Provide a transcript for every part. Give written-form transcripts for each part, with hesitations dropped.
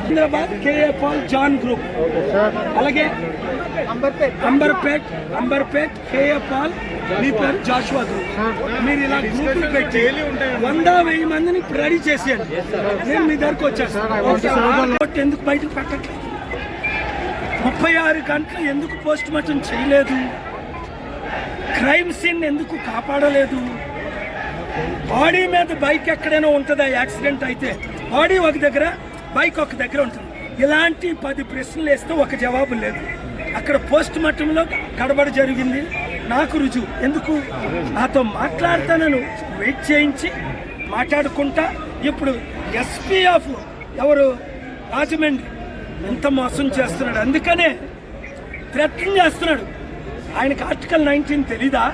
Hyderabad KA Paul John group, అలాగే Amberpet KA Paul, మీ పేరు Jashuva group. మీరు ఇలా గ్రూపులు పెట్టి 100,000 మందిని రెడీ చేసేయండి. నేను మీ దగ్గరకు వచ్చేస్తాను. ఎందుకు బయటకు పెట్టట్లేదు? 36 గంటలు ఎందుకు పోస్ట్ మార్టం చేయలేదు? క్రైమ్ సీన్ ఎందుకు కాపాడలేదు? బాడీ మీద బైక్ ఎక్కడైనా ఉంటుందా? యాక్సిడెంట్ అయితే బాడీ ఒక దగ్గర, బైక్ ఒక దగ్గర ఉంటుంది. ఇలాంటి 10 ప్రశ్నలు వేస్తే ఒక జవాబు లేదు. అక్కడ పోస్ట్ మార్టంలో గడబడ జరిగింది. నాకు రుజువు ఎందుకు? నాతో మాట్లాడతానని వెయిట్ చేయించి మాట్లాడుకుంటా. ఇప్పుడు ఎస్పీ ఆఫ్ ఎవరు రాజమండ్రి ఎంత మోసం చేస్తున్నాడు. అందుకనే థ్రెటన్ చేస్తున్నాడు. ఆయనకి ఆర్టికల్ 19 తెలీదా?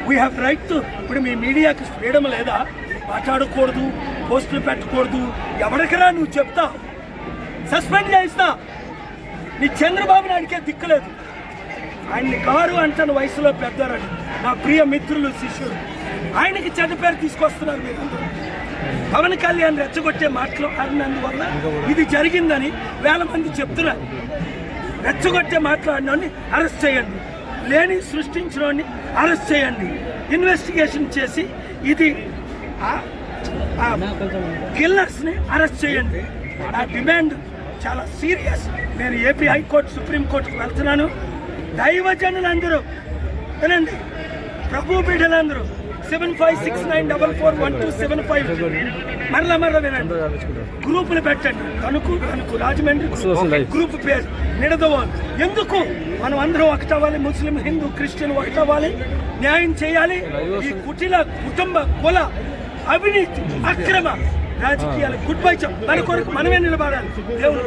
We have right to. ఇప్పుడు మీ మీడియాకి ఫ్రీడమ్ లేదా? మాట్లాడకూడదు, పోస్టులు పెట్టకూడదు. ఎవరికరా నువ్వు చెప్తావు? సస్పెండ్ చేయిస్తా. నీ చంద్రబాబు నాయుడికే దిక్కులేదు. ఆయన్ని గారు అంటాను, వయసులో పెద్దరాడు, నా ప్రియ మిత్రులు, శిష్యుడు. ఆయనకి చెడ్డ పేరు తీసుకొస్తున్నారు మీరు. పవన్ కళ్యాణ్ రెచ్చగొట్టే మాటలు ఆడినందువల్ల ఇది జరిగిందని 1000 మంది చెప్తున్నారు. రెచ్చగొట్టే మాట్లాడినోడిని అరెస్ట్ చేయండి, లేని సృష్టించిన అరెస్ట్ చేయండి, ఇన్వెస్టిగేషన్ చేసి ఇది కిల్లర్స్ని అరెస్ట్ చేయండి. నా డిమాండ్ చాలా సీరియస్. నేను ఏపీ హైకోర్టు, సుప్రీంకోర్టుకు వెళ్తున్నాను. దైవజనులందరూ వినండి, ప్రభు బిడ్డలందరూ 7569441275 మరలా వినండి. గ్రూపులు పెట్టండి. తణుకు రాజమండ్రి గ్రూప్ పేరు నిడదవోలు. ఎందుకు? మనం అందరం ఒకటవ్వాలి. ముస్లిం, హిందూ, క్రిస్టియన్ ఒకటవ్వాలి. న్యాయం చేయాలి. ఈ కుటిల కుటుంబ కుల అవినీతి అక్రమ రాజకీయాలు గుడ్ బై చెప్ప మన కొరకు మనమే నిలబడాలి. దేవుడు